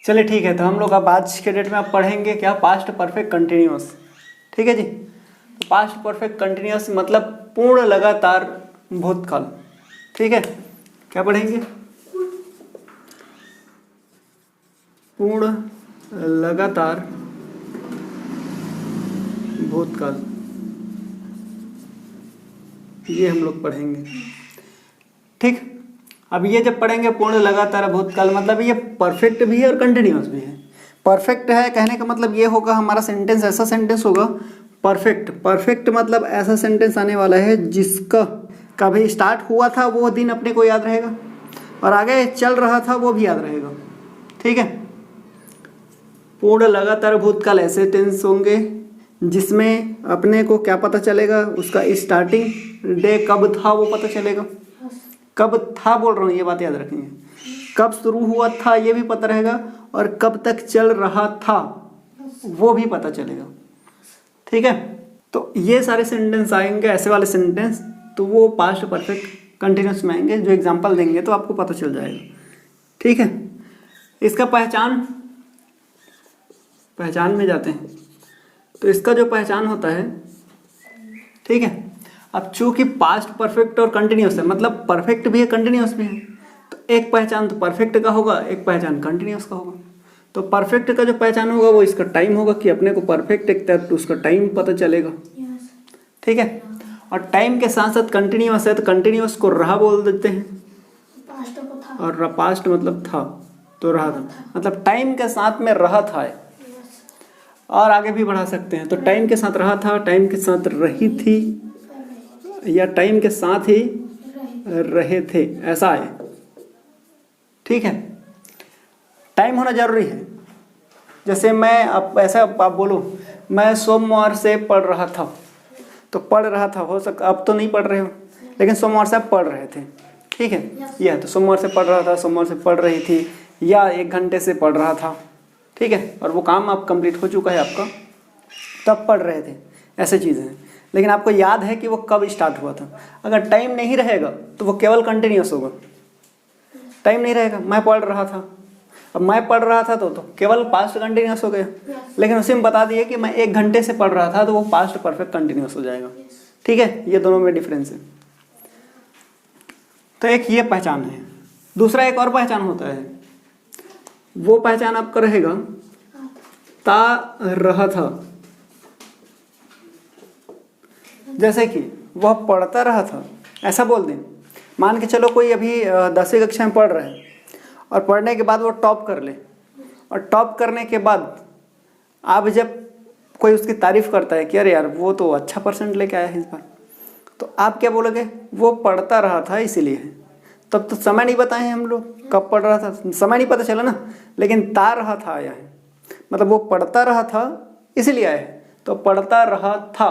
चलिए ठीक है, तो हम लोग अब आज के डेट में आप पढ़ेंगे क्या, पास्ट परफेक्ट कंटिन्यूअस। ठीक है जी। तो पास्ट परफेक्ट कंटिन्यूअस मतलब पूर्ण लगातार भूतकाल। ठीक है, क्या पढ़ेंगे, पूर्ण लगातार भूतकाल, ये हम लोग पढ़ेंगे। ठीक, अब ये जब पढ़ेंगे पूर्ण लगातार भूतकाल मतलब ये परफेक्ट भी है और कंटिन्यूअस भी है। परफेक्ट है कहने का मतलब ये होगा, हमारा सेंटेंस ऐसा सेंटेंस होगा परफेक्ट। परफेक्ट मतलब ऐसा सेंटेंस आने वाला है जिसका कभी स्टार्ट हुआ था वो दिन अपने को याद रहेगा और आगे चल रहा था वो भी याद रहेगा। ठीक है, पूर्ण लगातार भूतकाल ऐसे टेंस होंगे जिसमें अपने को क्या पता चलेगा, उसका स्टार्टिंग डे कब था वो पता चलेगा। कब था बोल रहा हूँ, ये बात याद रखेंगे। कब शुरू हुआ था ये भी पता रहेगा और कब तक चल रहा था वो भी पता चलेगा। ठीक है, तो ये सारे सेंटेंस आएंगे ऐसे वाले सेंटेंस, तो वो पास्ट परफेक्ट कंटिन्यूअस में आएंगे। जो एग्जांपल देंगे तो आपको पता चल जाएगा। ठीक है, इसका पहचान में जाते हैं। तो इसका जो पहचान होता है, ठीक है, अब चूंकि पास्ट परफेक्ट और कंटिन्यूअस है मतलब परफेक्ट भी है कंटिन्यूअस भी है, तो एक पहचान तो परफेक्ट का होगा, एक पहचान कंटिन्यूअस का होगा। तो परफेक्ट का जो पहचान होगा वो इसका टाइम होगा कि अपने को परफेक्ट एक तो उसका टाइम पता चलेगा। ठीक है, और टाइम के साथ साथ कंटिन्यूअस है तो कंटिन्यूअस को रहा बोल देते हैं, और पास्ट मतलब था तो रहा था, मतलब टाइम के साथ में रहा था है। और आगे भी बढ़ा सकते हैं, तो टाइम के साथ रहा था, टाइम के साथ रही थी, या टाइम के साथ ही रहे थे, ऐसा है। ठीक है, टाइम होना जरूरी है। जैसे मैं अब ऐसा आप बोलो, मैं सोमवार से पढ़ रहा था, तो पढ़ रहा था हो सकता, अब तो नहीं पढ़ रहे हो लेकिन सोमवार से आप पढ़ रहे थे। ठीक है, यह तो सोमवार से पढ़ रहा था, सोमवार से पढ़ रही थी, या 1 घंटे से पढ़ रहा था। ठीक है, और वो काम आप कंप्लीट हो चुका है आपका, तब पढ़ रहे थे, ऐसे चीज़ें हैं। लेकिन आपको याद है कि वो कब स्टार्ट हुआ था। अगर टाइम नहीं रहेगा तो वो केवल कंटिन्यूअस होगा। टाइम नहीं रहेगा, मैं पढ़ रहा था, अब मैं पढ़ रहा था तो केवल पास्ट कंटिन्यूअस हो गया। लेकिन उसी में बता दिए कि मैं 1 घंटे से पढ़ रहा था, तो वो पास्ट परफेक्ट कंटिन्यूअस हो जाएगा। ठीक है, ये दोनों में डिफरेंस है। तो एक ये पहचान है। दूसरा एक और पहचान होता है, वो पहचान आपका रहेगा ता रहा था। जैसे कि वह पढ़ता रहा था, ऐसा बोल दें। मान के चलो कोई अभी 10वीं कक्षा में पढ़ रहा है और पढ़ने के बाद वो टॉप कर ले, और टॉप करने के बाद आप जब कोई उसकी तारीफ करता है कि अरे यार वो तो अच्छा परसेंट लेके आया है इस बार, तो आप क्या बोलोगे, वो पढ़ता रहा था इसीलिए है। तब तो समय नहीं बताए हम लोग कब पढ़ रहा था, समय नहीं पता चला ना, लेकिन ता रहा था आया है, मतलब वो पढ़ता रहा था इसलिए आया है। तो पढ़ता रहा था,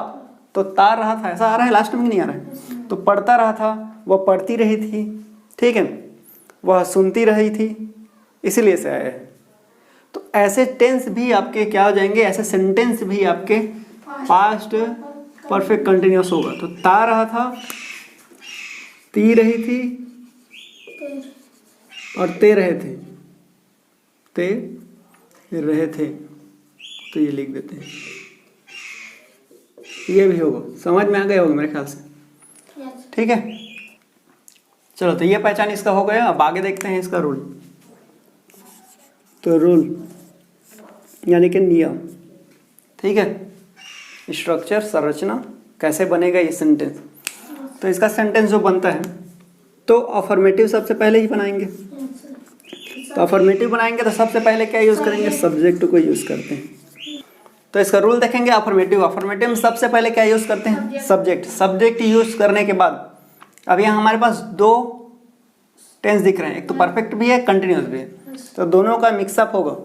तो ता रहा था ऐसा आ रहा है, लास्ट में नहीं आ रहा है। तो पढ़ता रहा था, वह पढ़ती रही थी, ठीक है, वह सुनती रही थी, इसीलिए से आया है। तो ऐसे टेंस भी आपके क्या हो जाएंगे, ऐसे सेंटेंस भी आपके पास्ट परफेक्ट कंटिन्यूअस होगा। तो ता रहा था, ती रही थी और ते रहे थे, ते रहे थे, तो ये लिख देते हैं, ये भी होगा। समझ में आ गया होगा मेरे ख्याल से। ठीक है, चलो तो ये पहचान इसका हो गया। अब आगे देखते हैं इसका रूल। तो रूल यानी कि नियम, ठीक है, स्ट्रक्चर, संरचना, कैसे बनेगा ये सेंटेंस। तो इसका सेंटेंस जो बनता है तो अफर्मेटिव सबसे पहले ही बनाएंगे। तो अफर्मेटिव बनाएंगे तो सबसे पहले क्या यूज़ करेंगे, सब्जेक्ट को यूज़ करते हैं। तो इसका रूल देखेंगे अफर्मेटिव। अफर्मेटिव में सबसे पहले क्या यूज़ करते हैं, सब्जेक्ट। सब्जेक्ट यूज़ करने के बाद अब यहाँ हमारे पास 2 टेंस दिख रहे हैं, एक तो परफेक्ट भी है, कंटिन्यूअस भी है। तो दोनों का मिक्सअप होगा,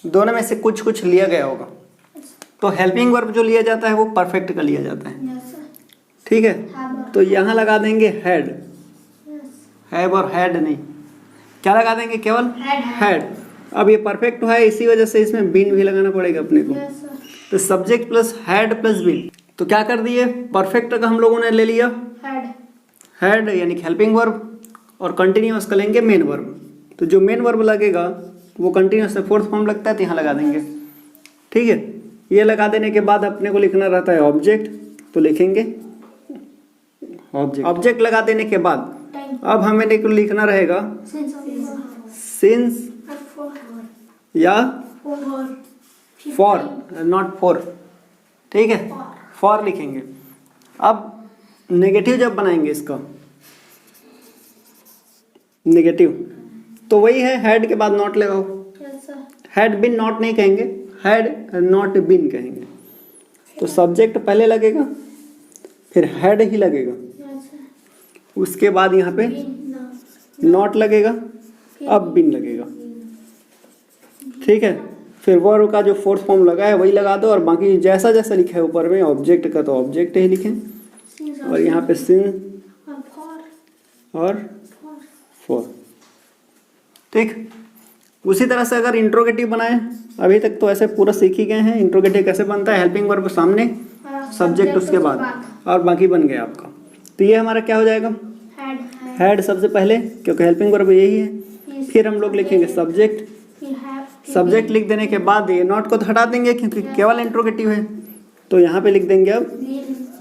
दोनों में से कुछ कुछ लिया गया होगा। तो हेल्पिंग वर्ब जो लिया जाता है वो परफेक्ट का लिया जाता है। ठीक है, तो यहाँ लगा देंगे हैड, हैव और हैड नहीं, क्या लगा देंगे, केवल हैड। अब ये परफेक्ट है, इसी वजह से इसमें बीन भी लगाना पड़ेगा अपने को। तो subject plus had plus been, तो क्या कर दिए, परफेक्ट का हम लोगों ने ले लिया हैड यानी हेल्पिंग वर्ब, और कंटिन्यूअस का लेंगे मेन वर्ब। तो जो मेन वर्ब लगेगा वो कंटिन्यूस है, फोर्थ फॉर्म लगता है तो यहाँ लगा देंगे। ठीक है, ये लगा देने के बाद अपने को लिखना रहता है ऑब्जेक्ट, तो लिखेंगे ऑब्जेक्ट। ऑब्जेक्ट लगा देने के बाद अब हमें लिखना रहेगा सिंस या फॉर, नॉट फॉर। ठीक है, फॉर लिखेंगे। अब नेगेटिव जब बनाएंगे इसका नेगेटिव, तो वही है हेड के बाद नॉट लगाओ। हेड बिन नॉट नहीं कहेंगे, हेड नॉट बिन कहेंगे। तो सब्जेक्ट पहले लगेगा, फिर हेड ही लगेगा, उसके बाद यहाँ पे नॉट लगेगा, अब बिन लगेगा। ठीक है, फिर वर्ब का जो फोर्थ फॉर्म लगा है वही लगा दो, और बाकी जैसा जैसा लिखा है ऊपर में ऑब्जेक्ट का तो ऑब्जेक्ट ही लिखें, और यहाँ पे सिंस और फॉर। ठीक, उसी तरह से अगर इंट्रोगेटिव बनाए, अभी तक तो ऐसे पूरा सीख ही गए हैं इंट्रोगेटिव कैसे बनता है, हेल्पिंग वर्ब सामने, सब्जेक्ट उसके बाद, और बाकी बन गया आपका। तो ये हमारा क्या हो जाएगा, हेड सबसे पहले, क्योंकि हेल्पिंग वर्ब यही है। फिर हम लोग लिखेंगे सब्जेक्ट, सब्जेक्ट लिख देने के बाद ये नॉट को तो हटा देंगे क्योंकि केवल इंट्रोगेटिव है, तो यहाँ पे लिख देंगे अब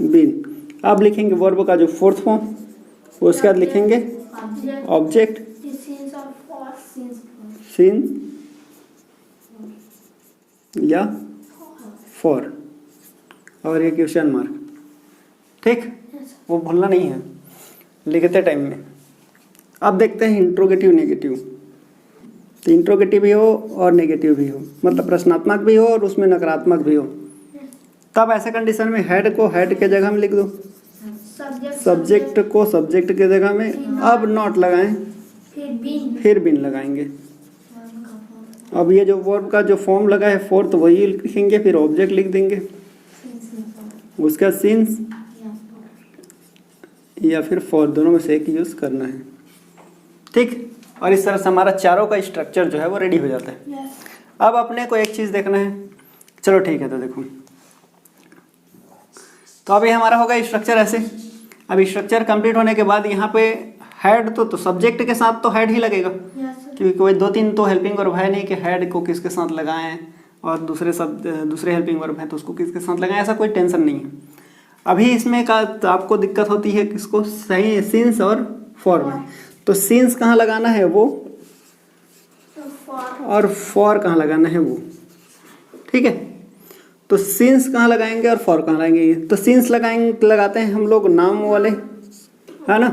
बिन। अब लिखेंगे वर्ब का जो फोर्थ फॉर्म, उसके बाद लिखेंगे ऑब्जेक्ट, सिन या फॉर, और ये क्वेश्चन मार्क। ठीक, वो भूलना नहीं है लिखते टाइम में। अब देखते हैं इंट्रोगेटिव नेगेटिव। तो इंट्रोगेटिव भी हो और नेगेटिव भी हो, मतलब प्रश्नात्मक भी हो और उसमें नकारात्मक भी हो, तब ऐसे कंडीशन में हेड को हेड के जगह में लिख दो, सब्जेक्ट को सब्जेक्ट के जगह में, अब नॉट लगाएं, फिर बिन लगाएंगे। अब ये जो वर्ब का जो फॉर्म लगा है फोर्थ वही लिखेंगे, फिर ऑब्जेक्ट लिख देंगे, उसका सिंस या फिर फॉर, दोनों में से एक यूज करना है। ठीक, और इस तरह से हमारा चारों का स्ट्रक्चर जो है वो रेडी हो जाता है। अब अपने को एक चीज़ देखना है, चलो ठीक है, तो देखो, तो अभी हमारा होगा स्ट्रक्चर ऐसे। अब स्ट्रक्चर कंप्लीट होने के बाद यहाँ पे हेड तो सब्जेक्ट के साथ तो हेड ही लगेगा, क्योंकि कोई दो तीन तो हेल्पिंग वर्ब है नहीं कि हेड को किसके साथ लगाएं और दूसरे हेल्पिंग वर्ब हैं तो उसको किसके साथ लगाएं, ऐसा कोई टेंशन नहीं है। अभी इसमें का तो आपको दिक्कत होती है किसको, सही सिंस और फॉर में। तो सिंस कहाँ लगाना है वो, और फॉर कहाँ लगाना है वो। ठीक है, तो सिंस कहाँ लगाएंगे और फॉर कहाँ लगाएंगे। तो सिंस लगाते हैं हम लोग नाम वाले, है ना,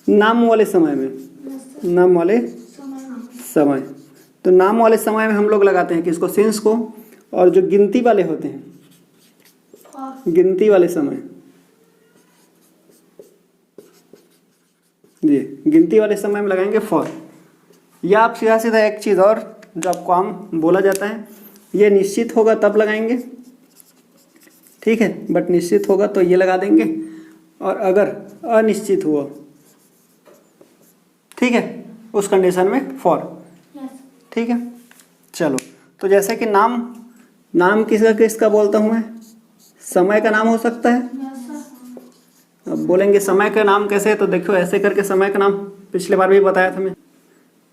नाम वाले समय में, नाम वाले समय। तो नाम वाले समय में हम लोग लगाते हैं किसको, सिंस को। और जो गिनती वाले होते हैं, गिनती वाले समय, जी गिनती वाले समय में लगाएंगे फॉर। या आप सीधा सीधा एक चीज़ और जो आपको आम बोला जाता है, ये निश्चित होगा तब लगाएंगे, ठीक है, बट निश्चित होगा तो ये लगा देंगे, और अगर अनिश्चित हुआ, ठीक है, उस कंडीशन में फॉर। ठीक है, चलो, तो जैसे कि नाम किसका बोलता हूँ मैं, समय का नाम हो सकता है। अब बोलेंगे समय का नाम कैसे, तो देखो ऐसे करके समय का नाम पिछले बार भी बताया था मैं।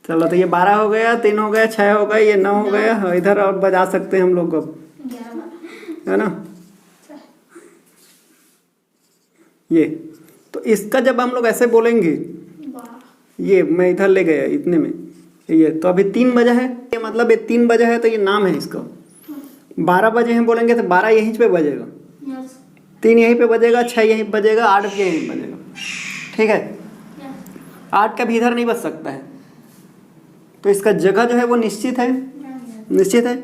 चलो, तो ये 12 हो गया, 3 हो गया, 6 हो गया, ये 9 हो गया, इधर और बजा सकते हैं हम लोग अब, है ना। ये तो इसका जब हम लोग ऐसे बोलेंगे, ये मैं इधर ले गया इतने में, ये तो अभी 3 बजे है, ये मतलब ये 3 बजे है तो ये नाम है इसका। 12 बजे हैं बोलेंगे तो 12 यहीं पे बजेगा, 3 यहीं पे बजेगा, 6 यहीं पे बजेगा, 8 भी यहीं बजेगा। ठीक है, 8 का भी इधर नहीं बज सकता है, तो इसका जगह जो है वो निश्चित है, निश्चित है,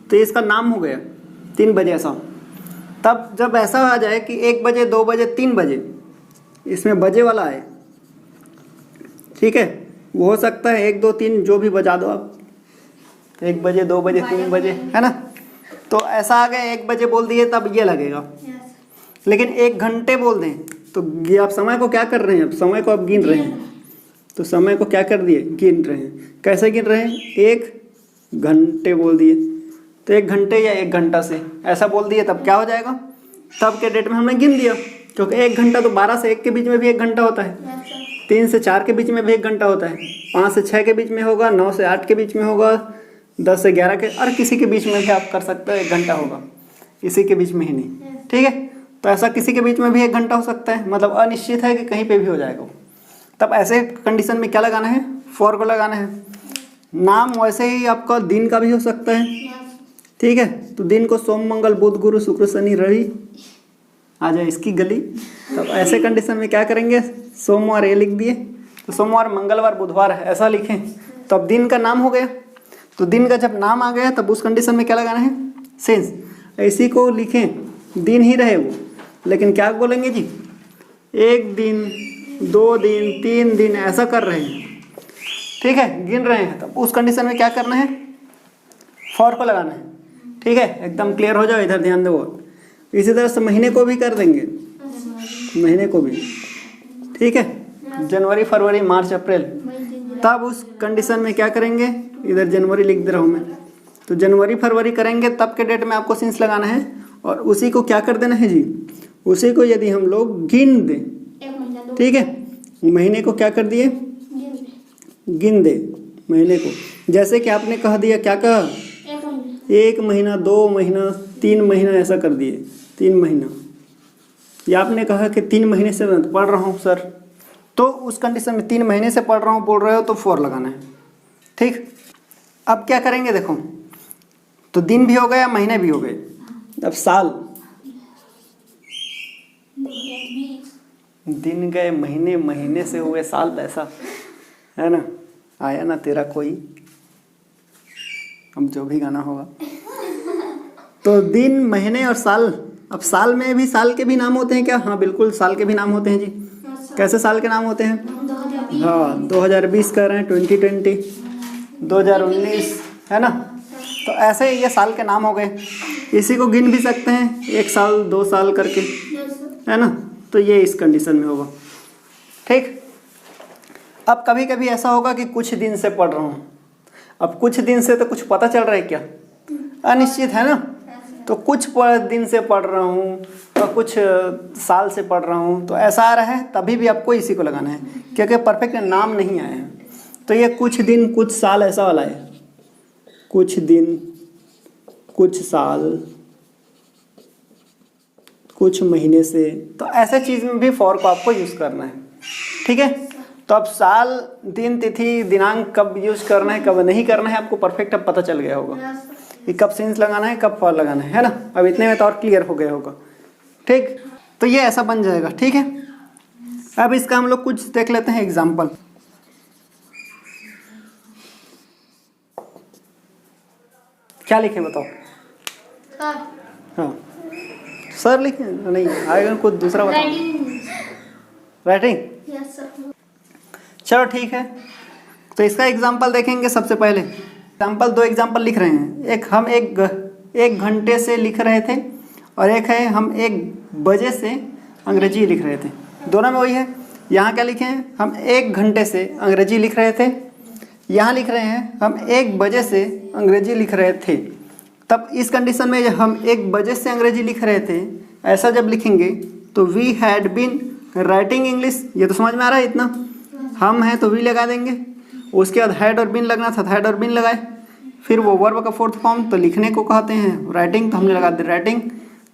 तो इसका नाम हो गया 3 बजे ऐसा। तब जब ऐसा आ जाए कि 1 बजे, 2 बजे, 3 बजे, इसमें बजे वाला है, ठीक है, वो हो सकता है 1, 2, 3 जो भी बजा दो आप, 1 बजे, 2 बजे, 3 बजे, है ना। तो ऐसा आ गया 1 बजे बोल दिए तब ये लगेगा। लेकिन 1 घंटे बोल दें तो ये आप समय को क्या कर रहे हैं, अब समय को आप गिन रहे हैं, तो समय को क्या कर दिए, गिन रहे हैं। कैसे गिन रहे हैं, 1 घंटे बोल दिए तो 1 घंटे या 1 घंटा से ऐसा बोल दिए, तब क्या हो जाएगा, तब के डेट में हमने गिन दिया, क्योंकि 1 घंटा तो 12 से 1 के बीच में भी 1 घंटा होता है, 3 से 4 के बीच में भी 1 घंटा होता है, 5 से 6 के बीच में होगा, 9 से 8 के बीच में होगा, 10 से 11 के, और किसी के बीच में भी आप कर सकते हो, 1 घंटा होगा, इसी के बीच में ही नहीं, ठीक है। तो ऐसा किसी के बीच में भी 1 घंटा हो सकता है, मतलब अनिश्चित है कि कहीं पे भी हो जाएगा। तब ऐसे कंडीशन में क्या लगाना है, फॉर को लगाना है। नाम वैसे ही आपका दिन का भी हो सकता है, ठीक है। तो दिन को सोम मंगल बुध गुरु शुक्र शनि रवि आ जाए इसकी गली। तब ऐसे कंडीशन में क्या करेंगे, सोमवार ये लिख दिए, तो सोमवार मंगलवार बुधवार है ऐसा लिखें, तो अब दिन का नाम हो गया। तो दिन का जब नाम आ गया तब उस कंडीशन में क्या लगाना है, सेंस। इसी को लिखें, दिन ही रहे वो, लेकिन क्या बोलेंगे जी, 1 दिन 2 दिन 3 दिन ऐसा कर रहे हैं, ठीक है, गिन रहे हैं। तब उस कंडीशन में क्या करना है, फॉर को लगाना है, ठीक है। एकदम क्लियर हो जाओ, इधर ध्यान दो। इसी तरह से महीने को भी कर देंगे, महीने को भी, ठीक है, जनवरी फरवरी मार्च अप्रैल। तब उस कंडीशन में क्या करेंगे, इधर जनवरी लिख दे रहा हूँ मैं, तो जनवरी फरवरी करेंगे तब के डेट में आपको सिंस लगाना है, और उसी को क्या कर देना है जी, उसी को यदि हम लोग गिन दें, ठीक है, महीने को क्या कर दिए, गिन दे महीने को। जैसे कि आपने कह दिया, क्या कहा, 1 महीना 2 महीना 3 महीना ऐसा कर दिए, 3 महीना, या आपने कहा कि 3 महीने से पढ़ रहा हूँ सर, तो उस कंडीशन में 3 महीने से पढ़ रहा हूँ बोल रहे हो तो फॉर लगाना है, ठीक। अब क्या करेंगे, देखो, तो दिन भी हो गया महीने भी हो गए, अब साल, दिन गए महीने, महीने से हुए साल, ऐसा है ना, आया ना तेरा कोई, अब जो भी गाना होगा। तो दिन महीने और साल, अब साल में भी, साल के भी नाम होते हैं क्या, हाँ बिल्कुल साल के भी नाम होते हैं जी। कैसे साल के नाम होते हैं, हाँ 2020 कर रहे हैं, 2020, 2019, है ना। तो ऐसे ये साल के नाम हो गए, इसी को गिन भी सकते हैं 1 साल 2 साल करके, है ना। तो ये इस कंडीशन में होगा, ठीक। अब कभी कभी ऐसा होगा कि कुछ दिन से पढ़ रहा हूँ, अब कुछ दिन से तो कुछ पता चल रहा है क्या, अनिश्चित है ना। तो कुछ दिन से पढ़ रहा हूँ और कुछ साल से पढ़ रहा हूँ, तो ऐसा आ रहा है, तभी भी आपको इसी को लगाना है, क्योंकि परफेक्ट नाम नहीं आया है। तो ये कुछ दिन कुछ साल ऐसा वाला है, कुछ दिन कुछ साल कुछ महीने से, तो ऐसे चीज़ में भी फॉर को आपको यूज़ करना है, ठीक है। तो अब साल दिन तिथि दिनांक कब यूज़ करना है कब नहीं करना है आपको परफेक्ट अब पता चल गया होगा कि कब सिंस लगाना है कब फॉर लगाना है ना। अब इतने में तो और क्लियर हो गया होगा, ठीक। तो ये ऐसा बन जाएगा, ठीक है। अब इसका हम लोग कुछ देख लेते हैं एग्जाम्पल। क्या लिखे बताओ, हाँ सर लिखे नहीं आएगा, कुछ दूसरा बताओ, राइटिंग, चलो ठीक है। तो इसका एग्जाम्पल देखेंगे। सबसे पहले एग्जाम्पल, 2 एग्जाम्पल लिख रहे हैं, एक हम एक घंटे से लिख रहे थे और एक है हम 1 बजे से अंग्रेजी लिख रहे थे, दोनों में वही है। यहाँ क्या लिखे हैं, हम 1 घंटे से अंग्रेजी लिख रहे थे, यहाँ लिख रहे हैं हम 1 बजे से अंग्रेजी लिख रहे थे। तब इस कंडीशन में जब हम 1 बजे से अंग्रेजी लिख रहे थे, ऐसा जब लिखेंगे तो we had been writing English, ये तो समझ में आ रहा है इतना, हम हैं तो वी लगा देंगे, उसके बाद हैड और बीन लगना था, हैड और बीन लगाए। फिर वो वर्ब का 4th फॉर्म, तो लिखने को कहते हैं राइटिंग, तो हमने लगा दिया राइटिंग।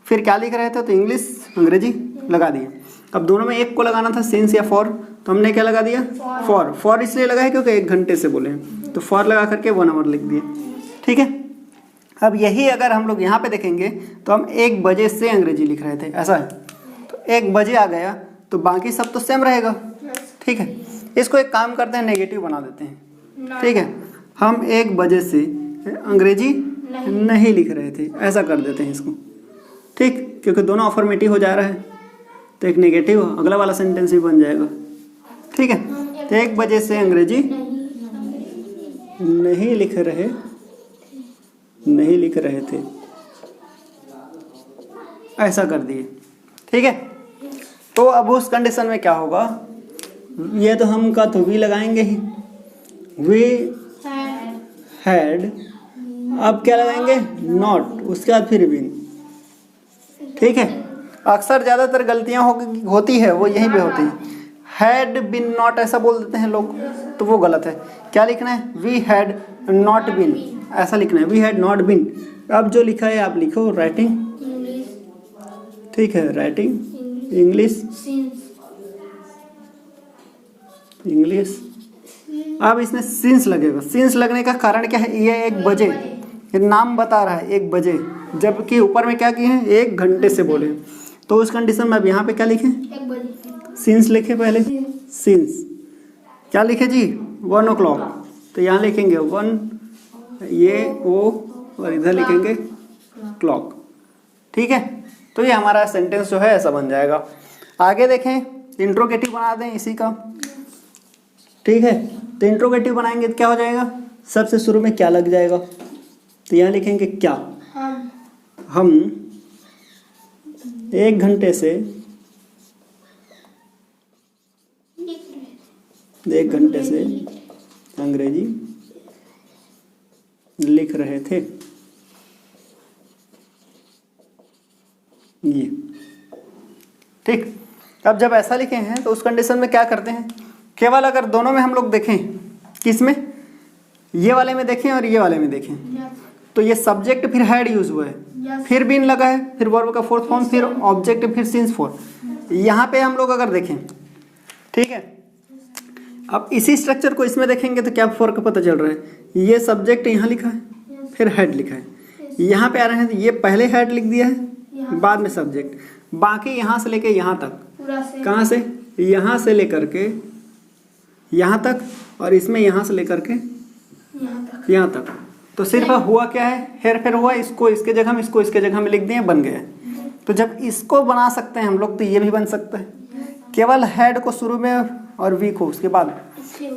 फिर क्या लिख रहे थे, तो इंग्लिश अंग्रेजी लगा दिए। अब दोनों में एक को लगाना था सिंस या फॉर, तो हमने क्या लगा दिया, फॉर। फॉर इसलिए लगा है क्योंकि 1 घंटे से बोले हैं, तो फॉर लगा करके 1 आवर लिख दिए, ठीक है। अब यही अगर हम लोग यहाँ पे देखेंगे तो हम 1 बजे से अंग्रेजी लिख रहे थे, ऐसा है, तो 1 बजे आ गया तो बाकी सब तो सेम रहेगा, ठीक है। इसको एक काम करते हैं, नेगेटिव बना देते हैं, ठीक है। हम 1 बजे से अंग्रेजी नहीं लिख रहे थे, ऐसा कर देते हैं इसको, ठीक, क्योंकि दोनों अफर्मेटिव हो जा रहा है, तो एक नेगेटिव अगला वाला सेंटेंस भी बन जाएगा, ठीक है। तो 1 बजे से अंग्रेजी नहीं लिख रहे थे, ऐसा कर दिए, ठीक है। तो अब उस कंडीशन में क्या होगा, ये तो हम का तो वी लगाएंगे ही, वी हैड, अब क्या लगाएंगे, नॉट, उसके बाद फिर बीन, ठीक है। अक्सर ज़्यादातर गलतियां होती है वो यहीं पे होती है, हैड बीन नॉट ऐसा बोल देते हैं लोग, तो वो गलत है। क्या लिखना है, वी हैड नॉट बीन, ऐसा लिखना है, वी हैड नॉट बीन। अब जो लिखा है आप लिखो राइटिंग, ठीक है, राइटिंग इंग्लिश, इंग्लिश। अब इसमें सिंस लगेगा, सिंस लगने का कारण क्या है, ये 1 बजे, ये नाम बता रहा है 1 बजे, जबकि ऊपर में क्या किए हैं 1 घंटे से बोले। तो उस कंडीशन में अब यहाँ पे क्या लिखें, सिंस लिखे पहले, सिंस क्या लिखे जी 1 o'clock, तो यहाँ लिखेंगे 1 ये ओ और इधर लिखेंगे क्लॉक, ठीक है। तो ये हमारा सेंटेंस जो है ऐसा बन जाएगा। आगे देखें, इंट्रोगेटिव बना दें इसी का, ठीक है। तो इंट्रोगेटिव बनाएंगे तो क्या हो जाएगा, सबसे शुरू में क्या लग जाएगा, तो यहाँ लिखेंगे क्या, हम 1 घंटे से 1 घंटे से अंग्रेजी लिख रहे थे, ये ठीक। अब जब ऐसा लिखे हैं तो उस कंडीशन में क्या करते हैं, केवल अगर दोनों में हम लोग देखें, किस में, ये वाले में देखें और ये वाले में देखें, तो ये सब्जेक्ट फिर हैड यूज हुआ है, फिर बीन लगा है, फिर वर्ब का 4th फॉर्म, फिर ऑब्जेक्ट, फिर सिंस 4। यहाँ पे हम लोग अगर देखें, ठीक है। अब इसी स्ट्रक्चर को इसमें देखेंगे तो क्या फर्क पता चल रहा है, ये सब्जेक्ट यहाँ लिखा है, फिर हेड लिखा है, यहाँ पे आ रहे हैं तो ये पहले हेड लिख दिया है, बाद में सब्जेक्ट, बाकी यहाँ से लेके यहाँ तक, कहाँ से, यहाँ से लेकर के यहाँ तक, और इसमें यहाँ से लेकर के यहाँ तक। तो सिर्फ हुआ क्या है, हेर फेर हुआ, इसको इसके जगह में, इसको इसके जगह में लिख दिए, बन गया। तो जब इसको बना सकते हैं हम लोग तो ये भी बन सकता है, केवल हेड को शुरू में और वी को उसके बाद,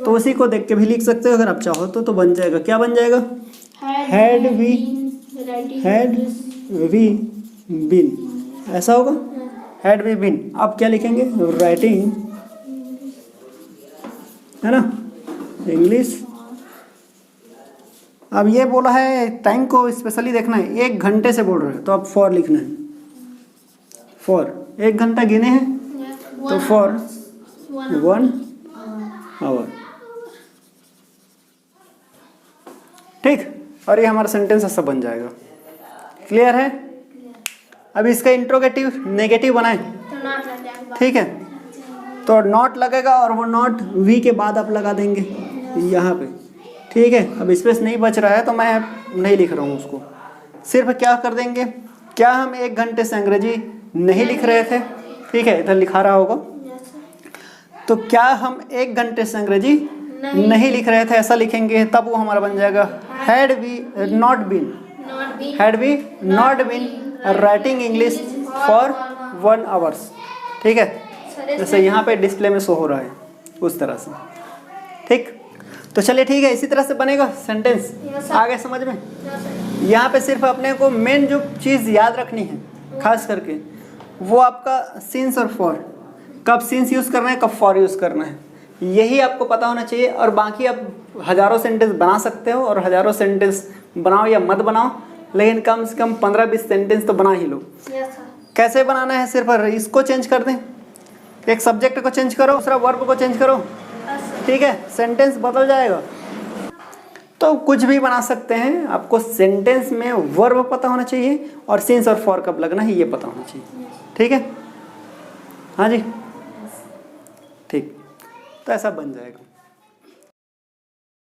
तो उसी को देख के भी लिख सकते हो अगर आप चाहो तो बन जाएगा। क्या बन जाएगा, हैड वी बीन, ऐसा होगा, हैड वी बीन। अब क्या लिखेंगे, राइटिंग, है ना, इंग्लिश। अब ये बोला है टाइम को स्पेशली देखना है, 1 घंटे से बोल रहे हैं तो अब फॉर लिखना है, फॉर 1 घंटा गिने हैं तो फॉर 1 आवर, ठीक। और ये हमारा सेंटेंस ऐसा बन जाएगा। क्लियर है। अब इसका इंट्रोगेटिव नेगेटिव बनाए, ठीक है। तो नॉट लगेगा और वो नॉट वी के बाद आप लगा देंगे यहाँ पे, ठीक है। अब स्पेस नहीं बच रहा है तो मैं नहीं लिख रहा हूँ उसको, सिर्फ क्या कर देंगे, क्या हम 1 घंटे से अंग्रेजी नहीं लिख रहे थे, ठीक है, इधर लिखा रहा होगा, तो क्या हम 1 घंटे से अंग्रेजी नहीं लिख रहे थे, ऐसा लिखेंगे, तब वो हमारा बन जाएगा had we not been, had we not been writing English for 1 hour, ठीक है, जैसे यहाँ पे डिस्प्ले में शो हो रहा है उस तरह से, ठीक। तो चलिए ठीक है, इसी तरह से बनेगा सेंटेंस, आगे समझ में। यहाँ पे सिर्फ अपने को मेन जो चीज़ याद रखनी है खास करके, वो आपका सिंस और फॉर, कब सिंस यूज़ करना है, कब फॉर यूज़ करना है, यही आपको पता होना चाहिए। और बाकी आप हज़ारों सेंटेंस बना सकते हो, और हज़ारों सेंटेंस बनाओ या मत बनाओ, लेकिन कम से कम 15-20 सेंटेंस तो बना ही लो। कैसे बनाना है, सिर्फ इसको चेंज कर दें, एक सब्जेक्ट को चेंज करो, दूसरा वर्ब को चेंज करो, ठीक है, सेंटेंस बदल जाएगा। तो कुछ भी बना सकते हैं, आपको सेंटेंस में वर्ब पता होना चाहिए और सिंस और फॉर कब लगना है ये पता होना चाहिए, ठीक है। हाँ जी, ठीक, तो ऐसा बन जाएगा।